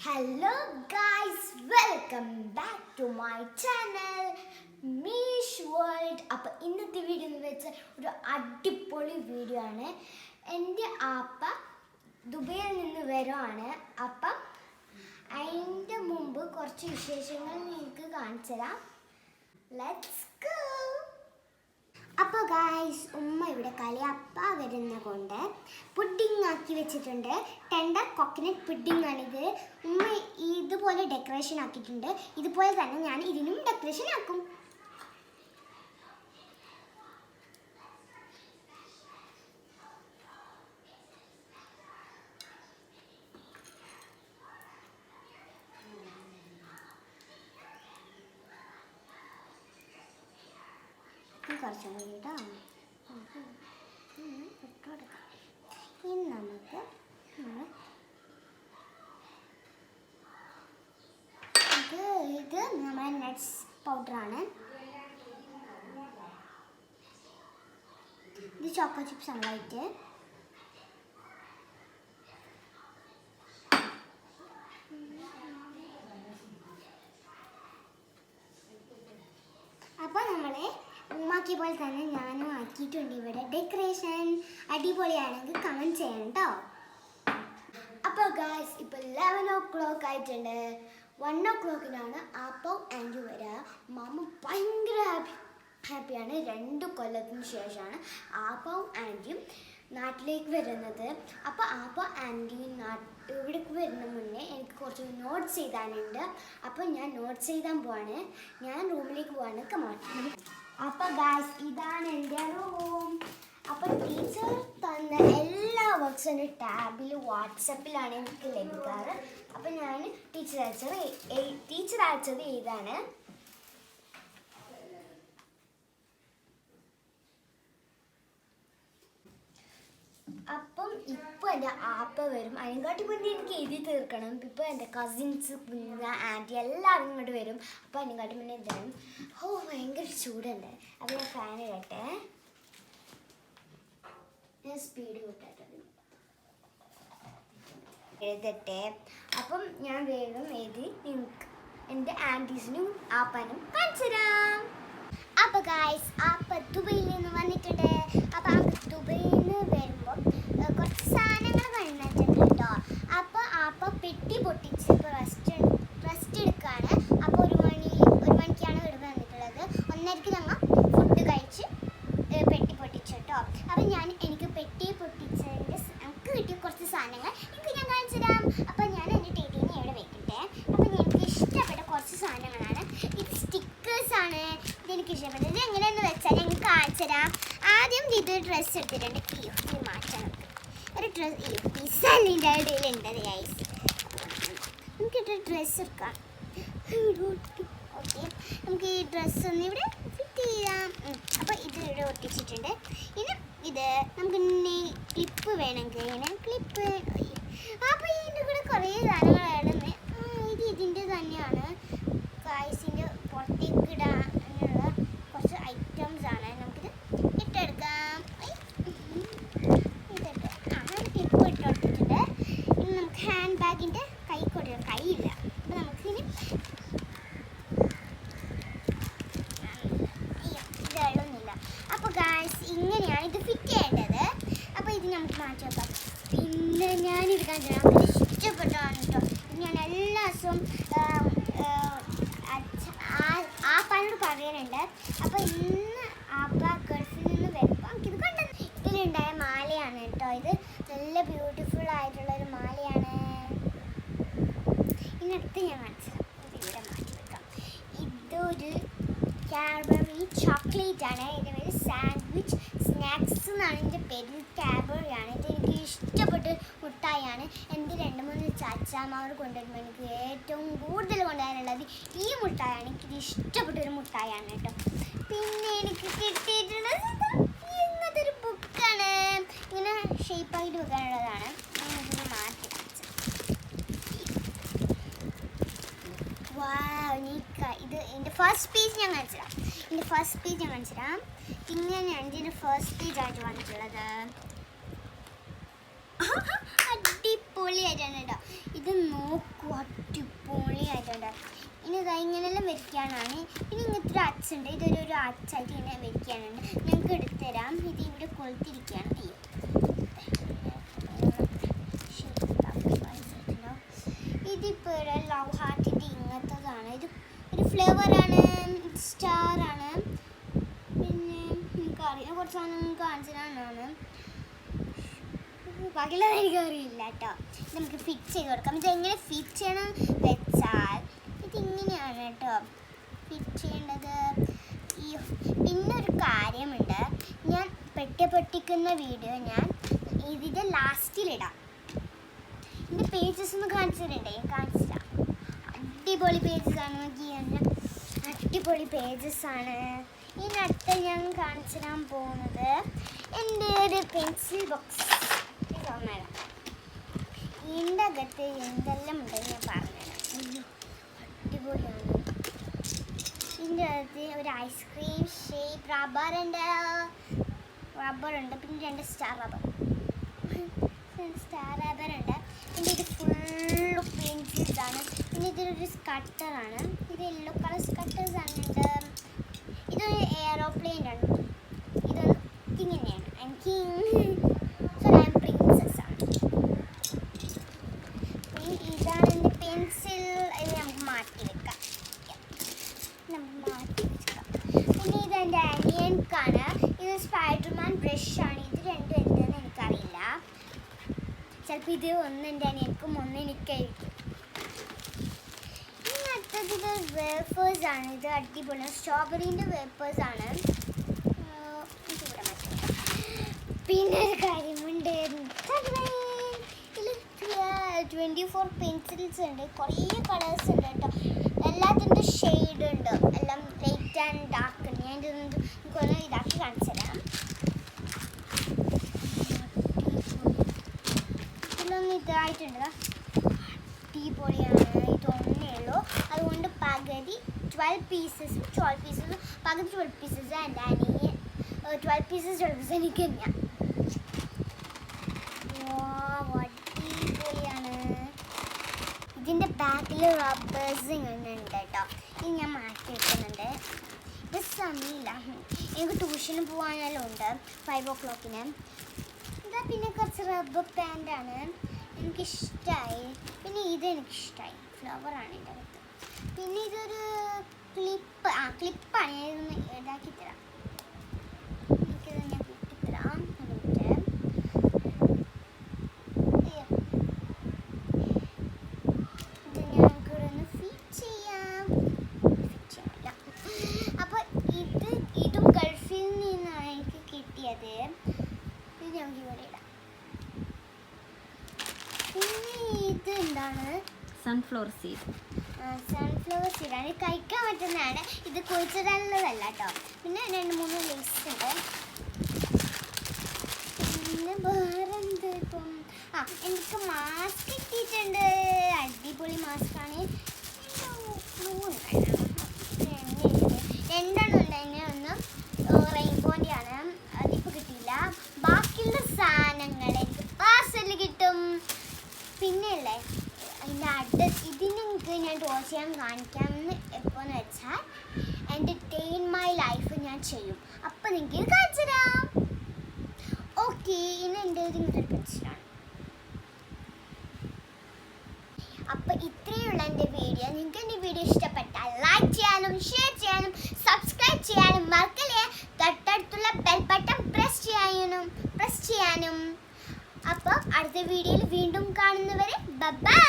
Hello guys, welcome back to my channel Mish World. അപ്പോൾ ഇന്നത്തെ video എന്ന് വെച്ചാൽ ഒരു അടിപൊളി വീഡിയോ ആണ്. എൻ്റെ ആപ്പ ദുബൈയിൽ നിന്ന് വരുവാണ്. അപ്പം അതിൻ്റെ മുമ്പ് കുറച്ച് വിശേഷങ്ങൾ നിങ്ങൾക്ക് കാണിച്ചു തരാം. Let's go. അപ്പോൾ ഗായ്സ്, ഉമ്മ ഇവിടെ കളിയപ്പ വരുന്ന കൊണ്ട് പുഡിംഗ് ആക്കി വെച്ചിട്ടുണ്ട്. ടെൻഡർ കോക്കനട്ട് പുഡിംഗ് ആണിത്. ഉമ്മ ഇതുപോലെ ഡെക്കറേഷൻ ആക്കിയിട്ടുണ്ട്. ഇതുപോലെ തന്നെ ഞാൻ ഇതിനും ഡെക്കറേഷൻ ആക്കും. കുറച്ചും കൂടി കേട്ടോ. ഇനി നമുക്ക് ഇത് നമ്മുടെ നട്ട്സ് പൗഡറാണ്. ഇത് ചോക്കോ ചിപ്സ് ആണ് വൈറ്റ്. അപ്പോൾ നമ്മളെ ഉമ്മാക്കിയ പോലെ തന്നെ ഞാനും ആക്കിയിട്ടുണ്ട്. ഇവിടെ ഡെക്കറേഷൻ അടിപൊളിയാണെങ്കിൽ കമൻറ്റ് ചെയ്യണം കേട്ടോ. അപ്പോൾ ഗായ്സ്, ഇപ്പോൾ 11 o'clock ആയിട്ടുണ്ട്. 1 o'clockനാണ് ആപ്പവും ആൻറ്റി വരിക. മാമ ഭയങ്കര ഹാപ്പിയാണ്. 2 കൊല്ലത്തിന് ശേഷമാണ് ആപ്പവും ആൻറ്റിയും നാട്ടിലേക്ക് വരുന്നത്. അപ്പോൾ ആപ്പ ആൻറ്റി ഇവിടേക്ക് വരുന്ന മുന്നേ എനിക്ക് കുറച്ച് നോട്ട്സ് എഴുതാനുണ്ട്. അപ്പോൾ ഞാൻ നോട്ട്സ് എഴുതാൻ പോവാണ്. ഞാൻ റൂമിലേക്ക് പോവാണ്. കമാൻ. അപ്പോൾ ഗായ്സ്, ഇതാണ് എൻ്റെ റൂം. അപ്പോൾ ടീച്ചർ തന്ന എല്ലാ വർക്ക്സും എൻ്റെ ടാബിൽ വാട്സപ്പിലാണ് എനിക്ക് ലഭിക്കാറ്. അപ്പോൾ ഞാൻ ടീച്ചർ അയച്ചത് എഴുതാണ്. അപ്പം ഇപ്പോൾ എൻ്റെ ആപ്പ വരും. അതിനെക്കാട്ടി മുന്നേ എനിക്ക് എഴുതി തീർക്കണം. ഇപ്പോൾ എൻ്റെ കസിൻസ്, കുഞ്ഞ ആൻറ്റി എല്ലാവരും ഇങ്ങോട്ട് വരും. അപ്പോൾ അതിനെക്കാട്ടി മുന്നേ എന്താണ്, ഭയങ്കര ചൂടുണ്ട്. അപ്പോൾ ഞാൻ ഫാൻ ഇടട്ടെ. ഞാൻ സ്പീഡ് കൂട്ടായിട്ടുണ്ട് എഴുതട്ടെ. അപ്പം ഞാൻ വേഗം എഴുതി നിങ്ങൾക്ക് എൻ്റെ ആൻറ്റീസിനും ആപ്പാനും കാണിച്ചു തരാം. അപ്പോൾ ഗായ്സ്, ആപ്പ ദുബൈയിൽ നിന്ന് വന്നിട്ടുണ്ട്. അപ്പോൾ ആപ്പ ദുബൈയിൽ നിന്ന് വരുമ്പോൾ കുറച്ച് സാധനങ്ങൾ കണ്ടിട്ടുണ്ട് കേട്ടോ. അപ്പോൾ ആപ്പ പെട്ടി പൊട്ടിച്ച് ഇപ്പോൾ റെസ്റ്റ് എടുക്കുകയാണ്. അപ്പോൾ ഒരു മണിക്കാണ് ഇവിടെ വന്നിട്ടുള്ളത്. 1:30 ഞങ്ങൾ ഫുഡ് കഴിച്ച് പെട്ടി പൊട്ടിച്ചു കേട്ടോ. അപ്പോൾ എനിക്ക് പെട്ടി പൊട്ടിച്ചതിൻ്റെ നമുക്ക് കിട്ടിയ കുറച്ച് സാധനങ്ങൾ എനിക്ക് ഞാൻ കാണിച്ചു തരാം. അപ്പോൾ ഞാൻ എൻ്റെ ടേറ്റീനെ ഇവിടെ വെക്കട്ടെ. അപ്പോൾ എനിക്ക് ഇഷ്ടപ്പെട്ട കുറച്ച് സാധനങ്ങളാണ്. ഇത് സ്റ്റിക്കേഴ്സാണ്. ഇതെനിക്ക് ഇഷ്ടപ്പെട്ടത്. ഇത് എങ്ങനെയെന്ന് വെച്ചാൽ ഞങ്ങൾക്ക് കാണിച്ചു തരാം. ആദ്യം ഇത് ഡ്രസ്സ് എടുത്തിട്ടുണ്ട്. ഇത് മാറ്റാം. ഒരു ഡ്രസ്സ് പിസ്സലിൻ്റെ ഇടയിലുണ്ട് ഗൈസ്. നമുക്കിട്ട് ഡ്രസ്സ് എടുക്കാം. ഓക്കെ, നമുക്ക് ഈ ഡ്രസ്സ് ഒന്ന് ഇവിടെ ഫിറ്റ് ചെയ്യാം. അപ്പോൾ ഇത് ഇവിടെ ഒട്ടിച്ചിട്ടുണ്ട്. ഇനി ഇത് നമുക്ക് ക്ലിപ്പ് വേണമെങ്കിൽ ഇങ്ങനെ ക്ലിപ്പ്. അപ്പോൾ ഇതിൻ്റെ കൂടെ കുറേ സാധനങ്ങളാണ്. ഇതിൻ്റെ തന്നെയാണ് ഗൈസിൻ്റെ പുറത്തേക്ക് ഇടാനുള്ള കുറച്ച് ഐറ്റംസ് ആണ്. നമുക്കിത് ഇട്ടെടുക്കാം. ക്ലിപ്പ് ഇട്ടെടുത്തിട്ടുണ്ട്. ഇനി നമുക്ക് ഹാൻഡ് ബാഗിൻ്റെ കൈയില്ല. അപ്പോൾ നമുക്കിനി ഇതൊന്നുമില്ല. അപ്പോൾ ഗായ്സ്, ഇങ്ങനെയാണ് ഇത് ഫിറ്റ് ചെയ്യേണ്ടത്. അപ്പോൾ ഇത് നമുക്ക് മാറ്റി വെക്കാം. പിന്നെ ഞാനിത് കണ്ടിട്ട് നമുക്ക് ഇഷ്ടപ്പെട്ടാണ് കേട്ടോ. ഞാൻ എല്ലാ ദിവസവും ആപ്പാനോട് പറയാനുണ്ട്. അപ്പോൾ ഇന്ന് ആപ്പ ഗൾഫിൽ നിന്ന് വരുമ്പോൾ നമുക്കിത് കണ്ടത്. ഇതിലുണ്ടായ മാലയാണ് കേട്ടോ. ഇത് നല്ല ബ്യൂട്ടിഫുൾ ആയിട്ടുള്ളൊരു മാലയാണ്. ഇതിനടുത്ത് ഞാൻ കാണിച്ചത് ഇവിടെ മാറ്റി വെക്കാം. ഇതൊരു കാഡ്ബറി ചോക്ലേറ്റ് ആണ്. ഇതിൻ്റെ പേര് സാൻഡ്വിച്ച് സ്നാക്സ് എന്നാണ് ഇതിൻ്റെ പേര്. കാഡ്ബറിയാണ്. ഇത് എനിക്ക് ഇഷ്ടപ്പെട്ട മുട്ടായാണ്. എൻ്റെ 2-3 ചാച്ചാമാർ കൊണ്ടുവരുമ്പോൾ എനിക്ക് ഏറ്റവും കൂടുതൽ കൊണ്ടുവരാനുള്ളത് ഈ മുട്ടായാണ്. എനിക്കിത് ഇഷ്ടപ്പെട്ടൊരു മുട്ടായാണ് കേട്ടോ. പിന്നെ എനിക്ക് കിട്ടിയിട്ടുള്ളത് ഇങ്ങനത്തെ ഒരു ബുക്കാണ്. ഇങ്ങനെ ഷേപ്പായിട്ട് വെക്കാനുള്ളതാണ്. ഇതിനെ മാറ്റി കാണിച്ചത്. ഇത് എൻ്റെ ഫസ്റ്റ് പേജ് ഞാൻ കാണിച്ചു തരാം. ഇങ്ങനെയാണ് ഇതിൻ്റെ ഫസ്റ്റ് പേജായിട്ട് വന്നിട്ടുള്ളത്. അടിപൊളിയായിട്ടാണ് കേട്ടോ. ഇത് നോക്കൂ, ഇങ്ങനെയെല്ലാം വരയ്ക്കാനാണ്. പിന്നെ ഇങ്ങനത്തെ ഒരു അച്ചുണ്ട്, ഇതൊരു അച്ചായിട്ട് ഇങ്ങനെ വരയ്ക്കാനുണ്ട്. ഞങ്ങൾക്ക് എടുത്തുതരാം. ഇത് ഇവിടെ കൊളുത്തിരിക്കുകയാണ്. അയ്യോ ഇതിപ്പോൾ ലവ് ഹാർട്ടിൻ്റെ ഇങ്ങനത്തതാണ്. ഇത് ഒരു ഫ്ലേവറാണ്, സ്റ്റാറാണ്. പിന്നെ എനിക്കറിയാം കുറച്ച് സാധനം കാണിച്ചതാണ്. ബാക്കിയുള്ളത് എനിക്കറിയില്ല കേട്ടോ. നമുക്ക് ഫിറ്റ് ചെയ്ത് കൊടുക്കാം. ഇതെങ്ങനെ ഫിറ്റ് ചെയ്യണം വെച്ചാൽ ഇതിങ്ങനെയാണ് കേട്ടോ ഫിറ്റ് ചെയ്യേണ്ടത്. പിന്നെ ഒരു കാര്യമുണ്ട്, ഞാൻ പൊട്ടിക്കുന്ന വീഡിയോ ഞാൻ ഇതിൻ്റെ ലാസ്റ്റിലിടാം. ഇതിൻ്റെ പേജസ് ഒന്ന് കാണിച്ചിട്ടുണ്ടേ, കാണിച്ചിട്ടാ. അടിപൊളി പേജസാണ്, നോക്കി തന്നെ അടിപൊളി പേജസാണ്. ഇതിനടുത്ത് ഞാൻ കാണിച്ചു തരാൻ പോകുന്നത് എൻ്റെ ഒരു പെൻസിൽ ബോക്സ്. ഇതിൻ്റെ അകത്ത് എന്തെല്ലാം ഉണ്ടെന്ന് ഞാൻ പറഞ്ഞുതരാം. അയ്യോ അടിപൊളിയാണ്. ഇതിൻ്റെ അകത്ത് ഒരു ഐസ്ക്രീം ഷേപ്പ് റബ്ബറുണ്ട്, പിന്നെ 2 സ്റ്റാർ റബ്ബറുണ്ട്. പിന്നെ ഇത് ഫുള്ള് പെൻസിൽസാണ്. പിന്നെ ഇതൊരു സ്കട്ടറാണ്. ഇത് യെല്ലോ കളർ സ്കട്ടേഴ്സാണ്. ഇതൊരു എയറോപ്ലെയിൻ ആണ്. ഇതൊന്ന് ഇങ്ങനെയാണ്. പ്രിൻസസ് ആണ്. പിന്നെ ഇതാണ് എൻ്റെ പെൻസിൽ. ഇത് നമുക്ക് മാറ്റി വെക്കാം. പിന്നെ ഇതെൻ്റെ അനിയൻക്കാണ്. ഇത് സ്പൈഡർമാൻ ബ്രഷാണ്. ഇത് രണ്ടും എന്താണെന്ന് എനിക്കറിയില്ല. ചിലപ്പോൾ ഇത് ഒന്ന് എൻ്റെ അനിയൻക്കും ഒന്ന് എനിക്കായിരിക്കും. ഇനി അടുത്തത് ഇത് വേഫേഴ്സാണ്. ഇത് അടിപൊളിയാണ്. സ്ട്രോബെറീൻ്റെ വേഫേഴ്സാണ്. ഇതിവിടെ മാറ്റി. പിന്നെ ഒരു കാര്യമുണ്ട്, 24 പെൻസിൽസ് ഉണ്ട്. കുറേ കളേഴ്സ് ഉണ്ട് കേട്ടോ. എല്ലാത്തിൻ്റെ ഷെയ്ഡ് ഉണ്ട്. എല്ലാം ലൈറ്റ് ആൻഡ് ഡാർക്ക് ഉണ്ട്. ഞാൻ എനിക്കൊന്ന് ഇതാക്കി കാണിച്ചു തരാം. ഇതിലൊന്ന് ഇതായിട്ടുണ്ട്. അടിപൊളിയാണ്. ഇതൊന്നേ ഉള്ളൂ. അതുകൊണ്ട് പകുതി 12 പീസസ് പകുതി 12 പീസസ് എൻ്റെ അനിയൻ 12 പീസസ് എനിക്ക് തന്നെയാണ്. അടിപൊളിയാണ്. ഇതിൻ്റെ ബാക്കിൽ റബ്ബേഴ്സ് ഇങ്ങനെ ഉണ്ട് കേട്ടോ. ഇത് ഞാൻ മാറ്റി വെക്കുന്നുണ്ട്. ഇത് സമയമില്ല, എനിക്ക് ട്യൂഷന് പോകാനെല്ലാം ഉണ്ട് 5 o'clock. ഇതാ പിന്നെ കുറച്ച് റബ്ബർ പാൻ്റാണ്, എനിക്കിഷ്ടമായി. പിന്നെ ഇതെനിക്കിഷ്ടമായി, ഫ്ലവറാണ് ഇതിൻ്റെ അകത്ത്. പിന്നെ ഇതൊരു ക്ലിപ്പാണ്. ഞാൻ ഇതൊന്ന് ഇതാക്കി തരാം. എനിക്കിത് ഞാൻ കിട്ടിത്തരാം. സൺഫ്ലവർ സീഡ് ആണ്. കഴിക്കാൻ പറ്റുന്നതാണ്. ഇത് കുഴിച്ചിടാനുള്ളതല്ല കേട്ടോ. പിന്നെ 2-3 ലേസ് ഉണ്ട്. പിന്നെ വേറെ എന്ത് ഇപ്പം എനിക്ക് മാസ്ക് കിട്ടിയിട്ടുണ്ട്. അടിപൊളി മാസ്കാണ്. 2 ഉണ്ട്. ഒന്ന് റെയിൻബോൻ്റെ ആണ്. അതിപ്പോൾ കിട്ടിയില്ല. ബാക്കിയുള്ള സാധനങ്ങൾ എനിക്ക് പാർസല് കിട്ടും. പിന്നെ അല്ലേ അതിൻ്റെ അഡ്രസ് ഇതിനെനിക്ക് ഞാൻ ടോൾ ചെയ്യാൻ കാണിക്കാമെന്ന് എപ്പോഴെന്ന് വെച്ചാൽ എൻ്റെ ഡേ ഇൻ മൈ ലൈഫ് ഞാൻ ചെയ്യും. അപ്പം നിങ്ങൾക്ക് ഇത് കാണിച്ചു തരാം. ഓക്കെ, ഇന്ന് എൻ്റെ ഇങ്ങനത്തെ പെൻസിലാണ്. അപ്പം ഇത്രയുള്ള എൻ്റെ വീഡിയോ. നിങ്ങൾക്ക് എൻ്റെ വീഡിയോ ഇഷ്ടപ്പെട്ടാൽ ലൈക്ക് ചെയ്യാനും ഷെയർ ചെയ്യാനും സബ്സ്ക്രൈബ് ചെയ്യാനും മറക്കല്ലേ. തൊട്ടടുത്തുള്ള ബെൽ ബട്ടൺ പ്രസ് ചെയ്യാനും. അപ്പം അടുത്ത വീഡിയോയിൽ വീണ്ടും കാണുന്നവരെ ബൈ.